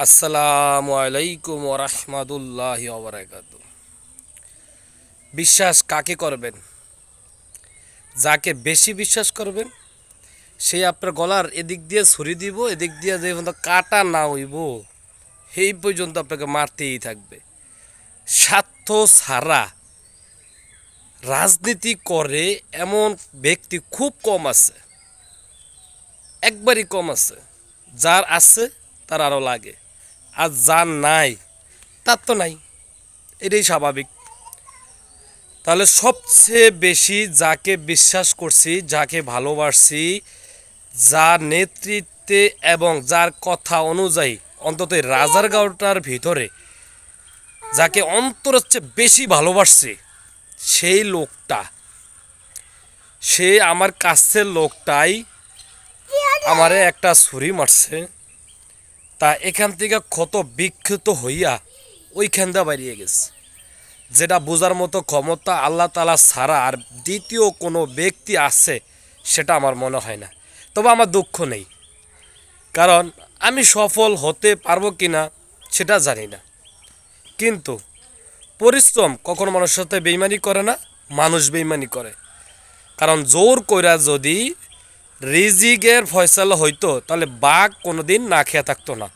আসসালামু আলাইকুম ওয়া রাহমাতুল্লাহি ওয়া বারাকাতুহু। বিশ্বাস কাকে করবেন? যাকে বেশি বিশ্বাস করবেন সে আপনার গলার এদিক দিয়ে ছুরি দিব, এদিক দিয়ে যে পর্যন্ত কাটা না হইব সেই পর্যন্ত আপনাকে মারতেই থাকবে। স্বার্থ ছাড়া রাজনীতি করে এমন ব্যক্তি খুব কম আছে, একবারই কম আছে। যার আছে তার আরও লাগে, আর যার নাই তার তো নাই, এটাই স্বাভাবিক। তাহলে সবচেয়ে বেশি যাকে বিশ্বাস করছি, যাকে ভালোবাসছি, যার নেতৃত্বে এবং যার কথা অনুযায়ী অন্তত রাজারগাঁওটার ভিতরে যাকে অন্তরের চেয়ে বেশি ভালোবাসছি, সেই লোকটা, সে আমার কাছের লোকটাই আমারে একটা ছুরি মারছে। তা এখান থেকে ক্ষত বিক্ষত হইয়া ওইখান দিয়ে বেরিয়ে গেছে। যেটা বোঝার মতো ক্ষমতা আল্লাহ তাআলা ছাড়া আর দ্বিতীয় কোনো ব্যক্তি আছে সেটা আমার মনে হয় না। তবে আমার দুঃখ নেই, কারণ আমি সফল হতে পারবো কি না সেটা জানি না। কিন্তু পরিশ্রম কখনো মানুষের সাথে বেইমানি করে না, মানুষ বেইমানি করে। কারণ জোর কইরা যদি রিজিকের ফয়সালা হইতো তাহলে বাঘ কোনোদিন না খেয়ে থাকতো না,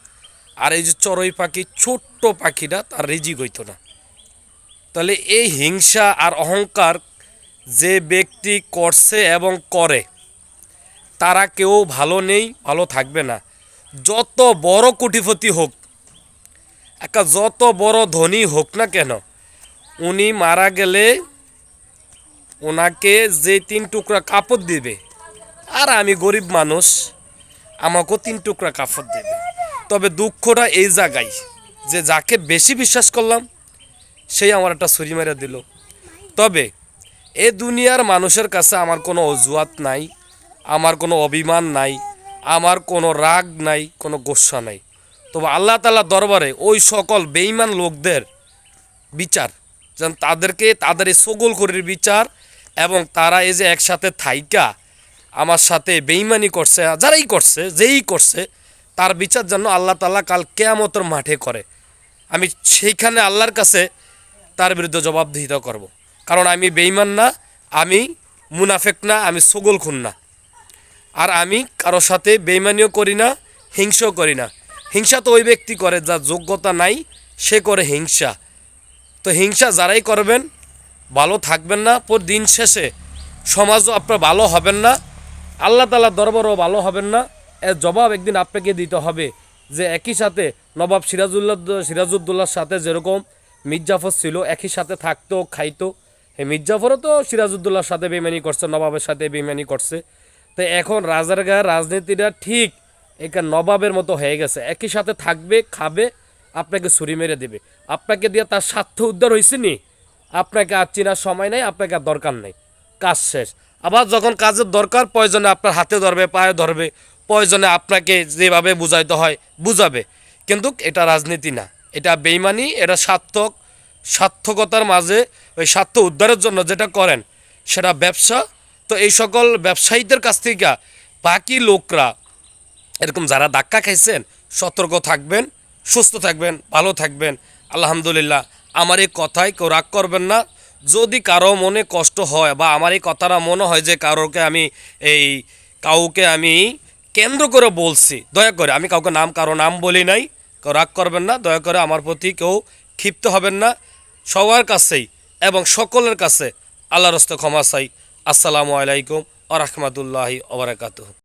আর এই যে চড়ুই পাখি, ছোট্ট পাখিটা, তার রিজিক হইতো না। তাহলে এই হিংসা আর অহংকার যে ব্যক্তি করছে এবং করে, তারা কেউ ভালো নেই, ভালো থাকবে না। যত বড় কোটিপতি হোক, একটা যত বড় ধনী হোক না কেন, উনি মারা গেলে ওনাকে যে 3 টুকরা কাপড় দিবে, আর আমি গরিব মানুষ, আমাকেও 3 টুকরা কাপড় দেবে। তবে দুঃখটা এই জায়গায় যে যাকে বেশি বিশ্বাস করলাম সেই আমার একটা ছুরি মেরে দিল। তবে এ দুনিয়ার মানুষের কাছে আমার কোনো অজুহাত নাই, আমার কোনো অভিমান নাই, আমার কোনো রাগ নাই, কোনো গোস্বা নাই। তবে আল্লাহ তাআলার দরবারে ওই সকল বেঈমান লোকদের বিচার, যেন তাদেরকে তাদের এই সগলখড়ির বিচার, এবং তারা এই যে একসাথে থাইকা আমার সাথে বেঈমানি করছে, যারাই করছে, যেই করছে, তার বিচার যেন আল্লাহ তাআলা কাল কিয়ামতের মাঠে করে। আমি সেইখানে আল্লাহর কাছে তার বিরুদ্ধে জবাবদিহিতা করব। কারণ আমি বেঈমান না, আমি মুনাফেক না, আমি সগলখুন না, আর আমি কারোর সাথে বেঈমানিও করি না, হিংসাও করি না। হিংসা তো ওই ব্যক্তি করে যার যোগ্যতা নাই, সে করে হিংসা। তো হিংসা যারাই করবেন ভালো থাকবেন না, পর দিন শেষে সমাজও আপনার ভালো হবেন না, আল্লাহ তাআলার দরবারও ভালো হবেন না। এর জবাব একদিন আপনাকে দিতে হবে। যে একই সাথে নবাব সিরাজউদ্দৌলার সাথে যেরকম মির্জাফর ছিল, একই সাথে থাকতো, খাইতো, এই মির্জাফরও তো সিরাজউদ্দৌলার সাথে বেইমানি করছে, নবাবের সাথে বেইমানি করছে। তো এখন রাজার গায়ে রাজনীতিটা ঠিক এখানে নবাবের মতো হয়ে গেছে, একই সাথে থাকবে, খাবে, আপনাকে ছুরি মেরে দেবে। আপনাকে দিয়ে তার স্বার্থ উদ্ধার হয়েছে নি, আপনাকে আর চেনার সময় নেই, আপনাকে আর দরকার নেই, কাজ শেষ। আবার যখন কাজের দরকার, প্রয়োজনে আপনার হাতে ধরবে, পায়ে ধরবে, প্রয়োজনে আপনাকে যেভাবে বুঝাইতে হয় বুঝাবে। কিন্তু এটা রাজনীতি না, এটা বেইমানি, এটা সার্থকতার মাঝে ওই স্বার্থ উদ্ধারের জন্য যেটা করেন সেটা ব্যবসা। তো এই সকল ব্যবসায়ীদের কাছ থেকে বাকি লোকরা, এরকম যারা ধাক্কা খাইছেন, সতর্ক থাকবেন, সুস্থ থাকবেন, ভালো থাকবেন। আলহামদুলিল্লাহ, আমার এই কথায় কেউ রাগ করবেন না। যদি কারো মনে কষ্ট হয় বা আমার এই কথাটা মনে হয় যে কাউকে আমি কেন্দ্র করে বলছি, দয়া করে, আমি কারো নাম বলি নাই, কেউ রাগ করবেন না, দয়া করে আমার প্রতি কেউ ক্ষিপ্ত হবেন না। সবার কাছেই এবং সকলের কাছে আল্লাহর হস্তে ক্ষমা চাই। আসসালামু আলাইকুম ওয়া রাহমাতুল্লাহি ওয়া বারাকাতুহু।